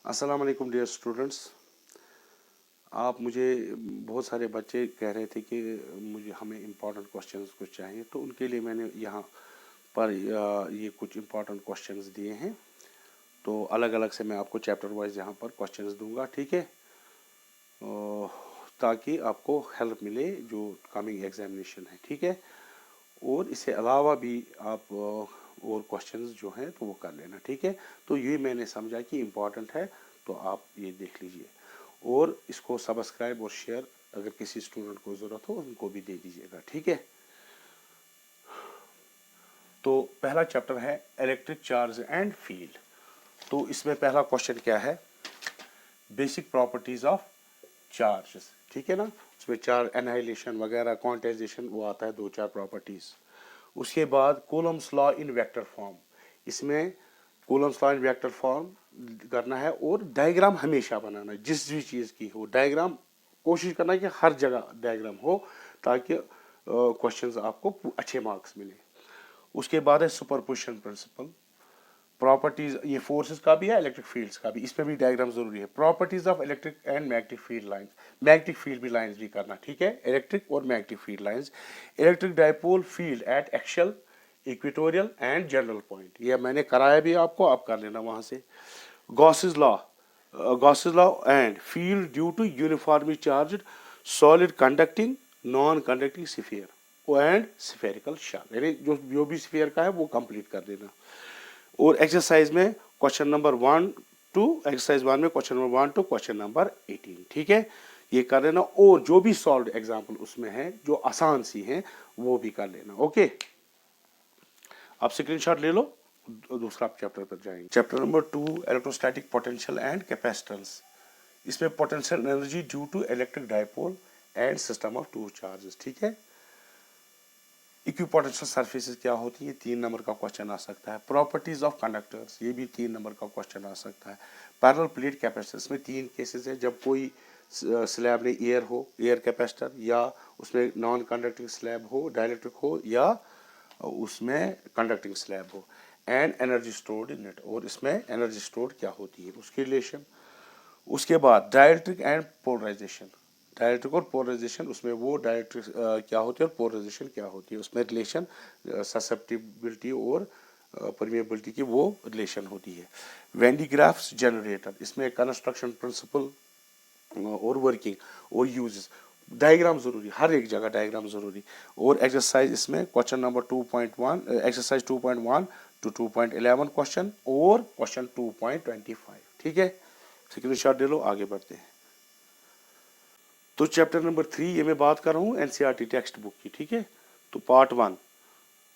अस्सलाम वालेकुम dear students. आप मुझे बहुत सारे बच्चे कह रहे थे कि हमें इम्पोर्टेंट क्वेश्चंस कुछ चाहिए, तो उनके लिए मैंने यहाँ पर ये कुछ इम्पोर्टेंट क्वेश्चंस दिए हैं। तो अलग अलग से मैं आपको चैप्टर वाइज यहाँ पर क्वेश्चंस दूंगा, ठीक है, ताकि आपको हेल्प मिले जो कमिंग एग्जामिनेशन है, ठीक है। और इससे अलावा भी आप और क्वेश्चंस जो हैं तो वो कर लेना, ठीक है। तो ये मैंने समझा कि इम्पोर्टेंट है, तो आप ये देख लीजिए और इसको सब्सक्राइब और शेयर अगर किसी स्टूडेंट को ज़रूरत हो उनको भी दे दीजिएगा, ठीक है। तो पहला चैप्टर है इलेक्ट्रिक चार्ज एंड फील्ड। तो इसमें पहला क्वेश्चन क्या है, बेसिक प्रॉपर्टीज ऑफ चार्जेस, ठीक है ना। उसमें चार्ज एनाहिलेशन वगैरह क्वांटाइजेशन वो आता है, दो चार प्रॉपर्टीज। उसके बाद Coulomb's law in vector form, इसमें Coulomb's law in vector form करना है और डायग्राम हमेशा बनाना है, जिस भी चीज़ की हो डायग्राम कोशिश करना है कि हर जगह डायग्राम हो, ताकि क्वेश्चंस आपको अच्छे मार्क्स मिले। उसके बाद है सुपरपोजिशन प्रिंसिपल, प्रॉपर्टीज, ये फोर्सेस का भी है इलेक्ट्रिक फील्ड्स का भी, इसमें भी डायग्राम जरूरी है। Properties of electric and magnetic field lines, magnetic field भी लाइंस भी करना, ठीक है, इलेक्ट्रिक और magnetic field lines. Electric dipole field at axial, equatorial and general point, ये मैंने कराया भी आपको, आप कर लेना वहां से। Gauss's law, Gauss's law and field due to uniformly charged solid conducting non conducting sphere and spherical shark, यानी जो भी स्फीयर का है वो कंप्लीट कर देना। और एक्सरसाइज में क्वेश्चन नंबर 1 टू एक्सरसाइज 1 में question number 1 to question number 18, ठीक है, ये कर लेना। और जो भी सॉल्व एग्जाम्पल उसमें है जो आसान सी हैं वो भी कर लेना, ओके। आप स्क्रीनशॉट ले लो, दूसरा चैप्टर पर जाएंगे। Chapter number 2 electrostatic potential and capacitance, इसमें potential energy due to electric dipole and system of two charges, ठीक है। इक्विपोटेंशियल सरफेसेस क्या होती है, 3 नंबर का क्वेश्चन आ सकता है। प्रॉपर्टीज ऑफ कंडक्टर्स, ये भी 3 नंबर का क्वेश्चन आ सकता है। पैरेलल प्लेट कैपेसिटर में 3 केसेस है, जब कोई स्लैब में एयर हो, एयर कैपेसिटर, या उसमें नॉन कंडक्टिंग स्लैब हो, डाइलेक्ट्रिक हो, या उसमें कंडक्टिंग स्लैब हो। And energy stored in it, और इसमें एनर्जी स्टोर्ड क्या होती है उसकी रिलेशन। उसके बाद डाइलेक्ट्रिक एंड पोलराइजेशन, डाइलेक्ट्रिक और पोलराइजेशन, उसमें वो डाइलेक्ट्रिक क्या होती है और पोलराइजेशन क्या होती है, उसमें रिलेशन ससेप्टिबिलिटी और परमिएबिलिटी की वो रिलेशन होती है। वेन डी ग्राफ्स जनरेटर, इसमें कंस्ट्रक्शन प्रिंसिपल और वर्किंग और यूजेस, डायग्राम जरूरी, हर एक जगह डायग्राम जरूरी। और एक्सरसाइज इसमें question number 2.1 exercise 2.1 to 2.11 question और क्वेश्चन 2.25, ठीक है। स्क्रीनशॉट ले लो, आगे बढ़ते हैं। तो चैप्टर नंबर 3 ये मैं बात कर रहा हूँ एनसीईआरटी टेक्स्ट बुक की, ठीक है। तो पार्ट 1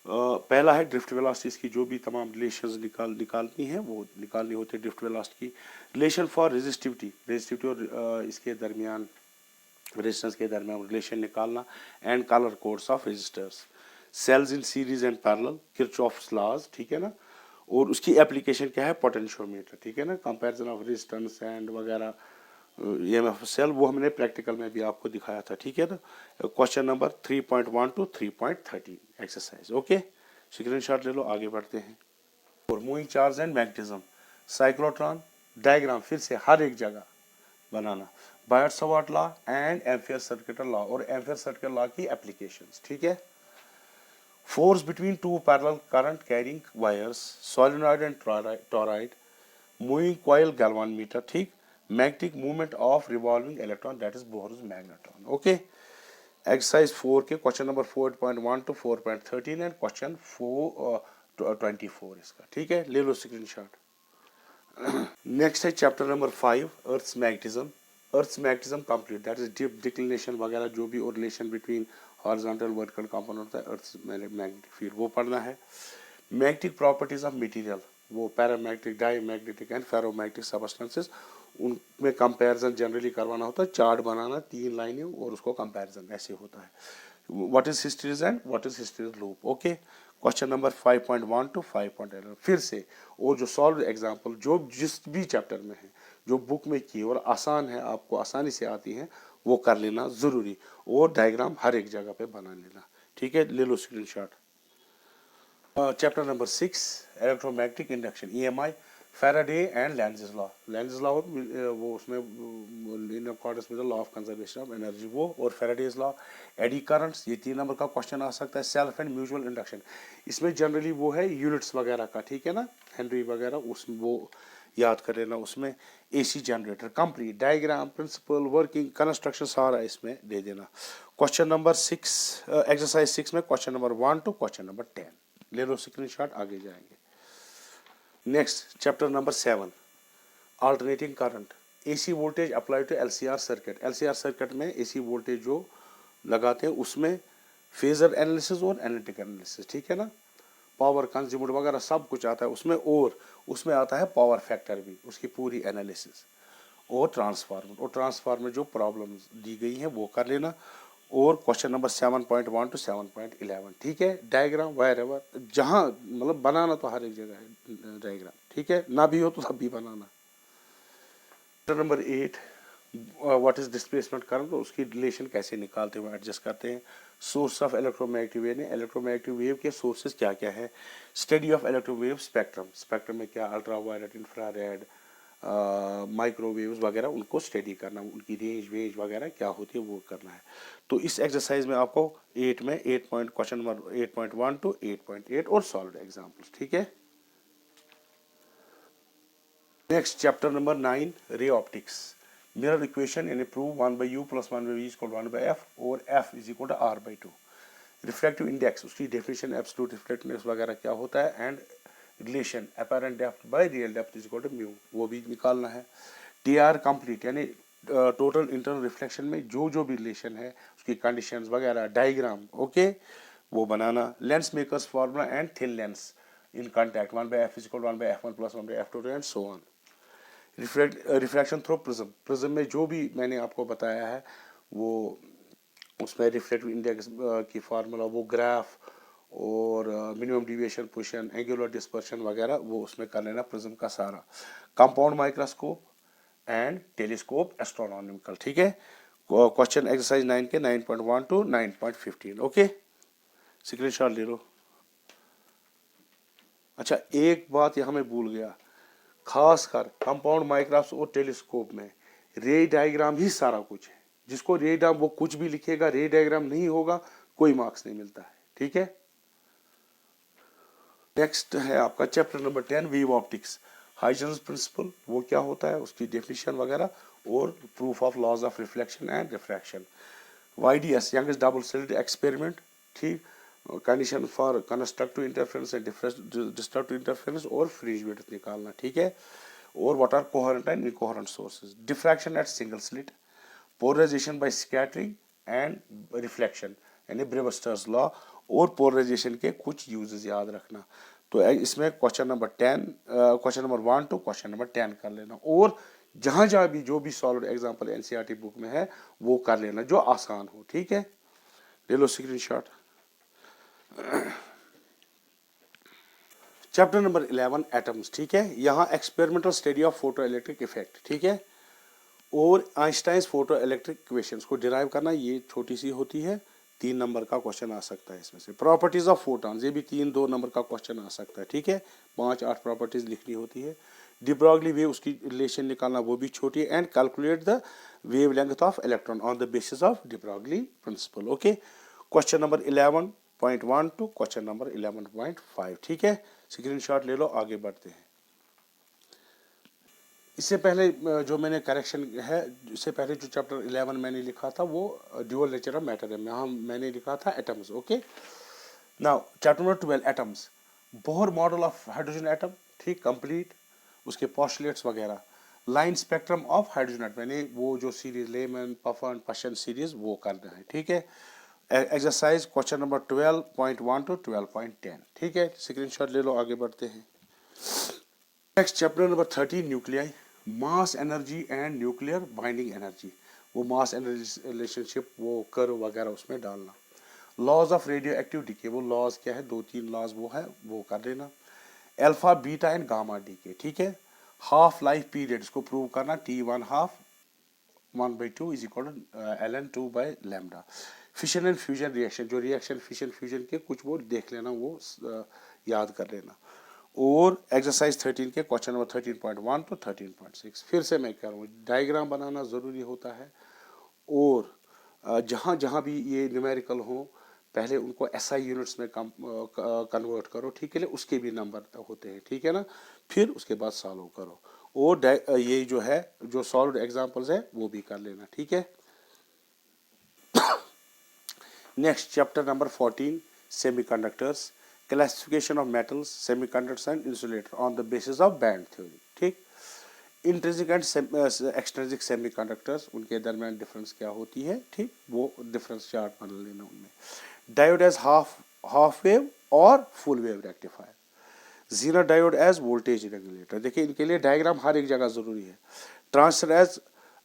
पहला है ड्रिफ्ट वेलोसिटीज की, जो भी तमाम रिलेशंस निकालनी है वो निकालनी होती है ड्रिफ्ट वेलोसिटी की। रिलेशन फॉर रेजिस्टिविटी, रेजिस्टिविटी और इसके दरमियान, रेजिस्टेंस के दरमियान रिलेशन निकालना। And colour codes of resistors, cells in series and parallel, Kirchhoff's laws, ठीक है ना। और उसकी एप्लीकेशन क्या है, पोटेंशियोमीटर, ठीक है ना, कंपैरिजन ऑफ रेजिस्टेंस एंड वगैरह, ईएमएफ सेल, वो हमने प्रैक्टिकल में भी आपको दिखाया था, ठीक है ना। Question number 3.1 to 3.13 exercise, okay. Screenshot ले लो, आगे बढ़ते हैं। और moving charge and magnetism, cyclotron, diagram फिर से हर एक जगह बनाना। Biot Savart law and Ampere circuit law, और एम्पियर सर्किट लॉ की एप्लीकेशंस, ठीक है। Force between two parallel current carrying wires, solenoid and toroid, moving coil galvanometer, ठीक। Magnetic movement of revolving electron, that is Bohr's magnetron, okay. Exercise 4 के question number 4.1 to 4.13 and question 4.24 इसका, ठीक है, ले लो स्क्रीनशॉट। नेक्स्ट है chapter number 5 earth magnetism, earth magnetism complete, that is dip declination वगैरह जो भी और relation between horizontal vertical component होता है अर्थ मैग्नेटिक फील्ड, वो पढ़ना है। मैग्नेटिक प्रॉपर्टीज ऑफ मटेरियल, वो paramagnetic, diamagnetic and ferromagnetic substances, उनमें कंपैरिजन जनरली करवाना होता है, चार्ट बनाना 3 लाइनें और उसको कंपैरिजन ऐसे होता है। What is hysteresis and what is hysteresis loop, okay. Question number 5.1 to 5.11 फिर से, और जो सॉल्व एग्जांपल जो जिस भी चैप्टर में है, जो बुक में की और आसान है, आपको आसानी से आती है, वो कर लेना जरूरी, और डायग्राम हर एक जगह पे बना लेना, ठीक है, ले लो screenshot. Chapter number 6 electromagnetic induction, EMI, Faraday and Lenz law वो उसमें in accordance with the law of conservation of energy वो, और फैराडेज लॉ, एडी करंट्स, ये 3 नंबर का क्वेश्चन आ सकता है। सेल्फ एंड म्यूचुअल इंडक्शन, इसमें जनरली वो है यूनिट्स वगैरह का, ठीक है ना, हेनरी वगैरह, उस वो याद कर लेना उसमें। AC generator complete, diagram, principle, working, construction सारा इसमें दे देना। क्वेश्चन नंबर 6 एक्सरसाइज 6 में question number 1 to question number 10 ले लो स्क्रीनशॉट, आगे जाएंगे। Next chapter number 7 alternating current, AC voltage apply to LCR circuit. LCR circuit में एसी वोल्टेज जो लगाते हैं उसमें फेजर एनालिसिस और एनालिटिक एनालिसिस, ठीक है ना, पावर कंज्यूम्ड वगैरह सब कुछ आता है उसमें, और उसमें आता है पावर फैक्टर भी, उसकी पूरी एनालिसिस, और ट्रांसफार्मर जो प्रॉब्लम्स दी गई हैं वो कर लेना। और क्वेश्चन नंबर 7.1 टू 7.11, ठीक है, डायग्राम वायर एवर, जहाँ मतलब बनाना तो हर एक जगह है डायग्राम, ठीक है, ना भी हो तो तब भी बनाना। Chapter number 8 what is displacement current, उसकी रिलेशन कैसे निकालते हुए एडजस्ट करते हैं। Source of electromagnetic wave, electromagnetic wave के सोर्सेज क्या क्या है। Study of electrowave spectrum, spectrum में क्या अल्ट्रा वायलेट, इंफ्रारेड, माइक्रोवेव्स वगैरह, उनको स्टडी करना, उनकी रेंज वेज वगैरह क्या होती है वो करना है। तो इस एक्सरसाइज में आपको 8 में 8 पॉइंट क्वेश्चन नंबर 8.1 टू 8.8 और सॉल्व एग्जाम्पल्स, ठीक है। Next chapter number 9 ray optics, mirror equation यानी प्रूव 1/u + 1/v = 1/f और f = r/2। रिफ्रैक्टिव इंडेक्स, उसकी डेफिनेशन, एब्सोल्यूट रिफ्लेक्टिवनेस वगैरह क्या होता है, and relation apparent depth by real depth = mu, वो भी निकालना है। टी आर कंप्लीट यानी टोटल इंटरनल रिफ्लेक्शन में जो जो भी रिलेशन है उसकी कंडीशंस वगैरह, डायग्राम, ओके, वो बनाना। Lens makers formula and thin lens in contact, 1/f = 1/f1 + 1/f2 and so on. Refraction through prism, prism में जो भी मैंने आपको बताया है वो उसमें रिफ्लेक्टिव इंडेक्स की फार्मूला, वो ग्राफ, और minimum deviation, position, angular dispersion वगैरह वो उसमें कर लेना प्रिज्म का सारा। Compound microscope and telescope astronomical, ठीक है। क्वेश्चन एक्सरसाइज 9 के 9.1 टू 9.15, ओके, स्क्रीनशॉट ले लो। अच्छा एक बात यहाँ मैं भूल गया, खासकर कंपाउंड माइक्रोस्कोप और टेलीस्कोप में रे डायग्राम ही सारा कुछ है। जिसको रे डायग्राम वो कुछ भी लिखेगा, रे डायग्राम नहीं होगा कोई मार्क्स नहीं मिलता है, ठीक है। नेक्स्ट है आपका chapter number 10 wave optics, Huygens principle वो क्या होता है, उसकी डेफिनेशन वगैरह, और proof of laws of reflection and refraction. YDS Young's double slit experiment, ठीक, condition for constructive interference and destructive interference और फ्रिंज विड्थ निकालना, ठीक है। और what are coherent and incoherent sources, diffraction at single slit, polarisation by scattering and reflection यानी Brewster's law, और polarisation के कुछ यूजेस याद रखना। तो इसमें question number 10 question number 1 to question number 10 कर लेना, और जहां जहां भी जो भी सॉल्व एग्जांपल एनसीईआरटी बुक में है वो कर लेना जो आसान हो, ठीक है। ले लो स्क्रीनशॉट। चैप्टर नंबर 11 एटम्स, ठीक है, यहाँ experimental study of photo electric effect, ठीक है, और आइंस्टाइंस फोटो इलेक्ट्रिक इक्वेशंस को डिराइव करना, ये छोटी सी होती है, 3 नंबर का क्वेश्चन आ सकता है इसमें से। प्रॉपर्टीज ऑफ फोटॉन्स, ये भी 3-2 नंबर का क्वेश्चन आ सकता है, ठीक है, 5-8 प्रॉपर्टीज लिखनी होती है। डिब्रॉगली वेव, उसकी रिलेशन निकालना वो भी छोटी है, and calculate the wavelength of electron on the basis of de Broglie principle, okay. Question number 11.1 to question number 11.5, ठीक है, स्क्रीनशॉट ले लो, आगे बढ़ते हैं। इससे पहले जो मैंने करेक्शन है, इससे पहले जो चैप्टर 11 मैंने लिखा था वो ड्यूअल नेचर ऑफ मैटर है, यहाँ मैंने लिखा था atoms, okay. Now chapter number 12 atoms, Bohr model of hydrogen atom, ठीक, कंप्लीट, उसके पोस्टुलेट्स वगैरह। Line spectrum of hydrogen atom यानी वो जो सीरीज लेमन पफन पशन सीरीज वो करना है, ठीक है। एक्सरसाइज क्वेश्चन नंबर 12.1 टू 12.10, ठीक है, स्क्रीनशॉट ले लो, आगे बढ़ते हैं। Next chapter number 13 nuclei, mass energy and nuclear binding energy, वो मास एनर्जी रिलेशनशिप वो कर्व वगैरह उसमें डालना। Laws of radio active decay, वो लॉज क्या है, 2-3 लॉज वो है वो कर देना। Alpha beta and gamma decay, ठीक है। हाफ लाइफ पीरियड इसको प्रूव करना, T1/2 1/2 = ln2/λ। Fission and fusion reaction, जो रिएक्शन फिशन फ्यूजन के कुछ वो देख लेना, वो याद कर लेना। और एक्सरसाइज 13 के क्वेश्चन नंबर 13.1 तो 13.6 फिर से मैं कह रहा हूँ डायग्राम बनाना ज़रूरी होता है। और जहाँ जहाँ भी ये न्यूमेरिकल हो पहले उनको एसआई यूनिट्स में कन्वर्ट करो, ठीक है, उसके भी नंबर होते हैं, ठीक है ना, फिर उसके बाद सॉल्व करो। और ये जो है जो सॉल्व एग्जांपल्स है वो भी कर लेना, ठीक है। Next chapter number 14 semiconductors, classification of metals, semiconductors and insulator on the basis of band theory, ठीक। इंट्रिंसिक एंड एक्सट्रिंसिक सेमीकंडक्टर्स, उनके दरमियान डिफरेंस क्या होती है, ठीक, वो डिफरेंस चार्ट बना लेना उनमें। डायोड एज हाफ वेव और full wave rectifier, zero diode as voltage regulator, देखिए इनके लिए डायग्राम हर एक जगह जरूरी है। Transfer as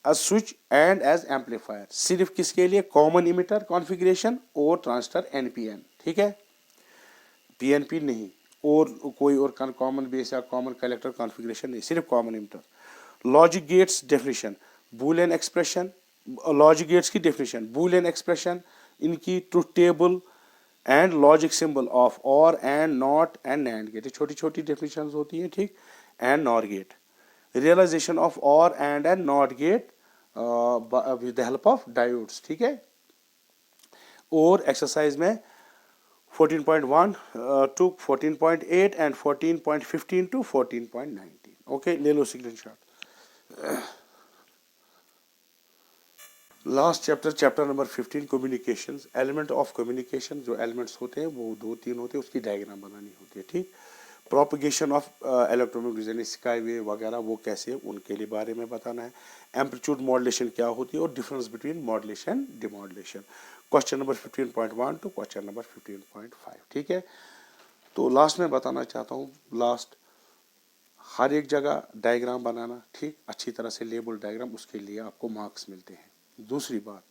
switch and as amplifier, सिर्फ किसके लिए, कॉमन इमिटर कॉन्फ़िगरेशन और ट्रांजिस्टर एनपीएन, ठीक है, पीएनपी नहीं, और कोई और कॉमन बेस या कॉमन कलेक्टर कॉन्फ़िगरेशन नहीं, सिर्फ common emitter. Logic gates definition, Boolean expression, logic gates की डेफिनेशन, बूलियन एक्सप्रेशन, इनकी truth table and logic symbol of OR AND NOT and NAND gate, छोटी छोटी डेफिनेशन होती हैं, ठीक। And NOR gate, realisation of OR AND NOT gate with the help of diodes, ठीक है। और एक्सरसाइज में 14.1 टू 14.8 एंड 14.15 टू 14.19, ओके, ले लो screenshot. Last chapter, chapter number 15 communications, element of communication, जो एलिमेंट्स होते हैं वो 2-3 होते हैं, उसकी डायग्राम बनानी होती है, ठीक। प्रोपगेशन ऑफ इलेक्ट्रोमैग्नेटिक यानी स्काई वेव वगैरह वो कैसे, उनके लिए बारे में बताना है। एम्पलीट्यूड मॉड्यूलेशन क्या होती है और difference between modulation demodulation, question number 15.1 to question number 15.5, ठीक है। तो लास्ट में बताना चाहता हूँ, लास्ट हर एक जगह डायग्राम बनाना, ठीक, अच्छी तरह से लेबल डायग्राम, उसके लिए आपको मार्क्स मिलते हैं। दूसरी बात,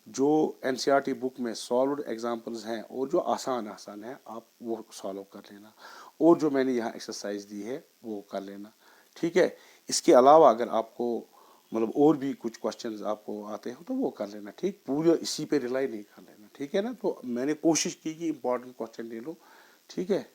जो एनसीईआरटी बुक में सॉल्व्ड एग्जांपल्स हैं और जो आसान आसान है आप वो सॉल्व कर लेना, और जो मैंने यहाँ एक्सरसाइज दी है वो कर लेना, ठीक है। इसके अलावा अगर आपको मतलब और भी कुछ क्वेश्चंस आपको आते हो तो वो कर लेना, ठीक, पूरे इसी पे रिलाई नहीं कर लेना, ठीक है ना। तो मैंने कोशिश की कि इंपॉर्टेंट क्वेश्चन ले लो, ठीक है।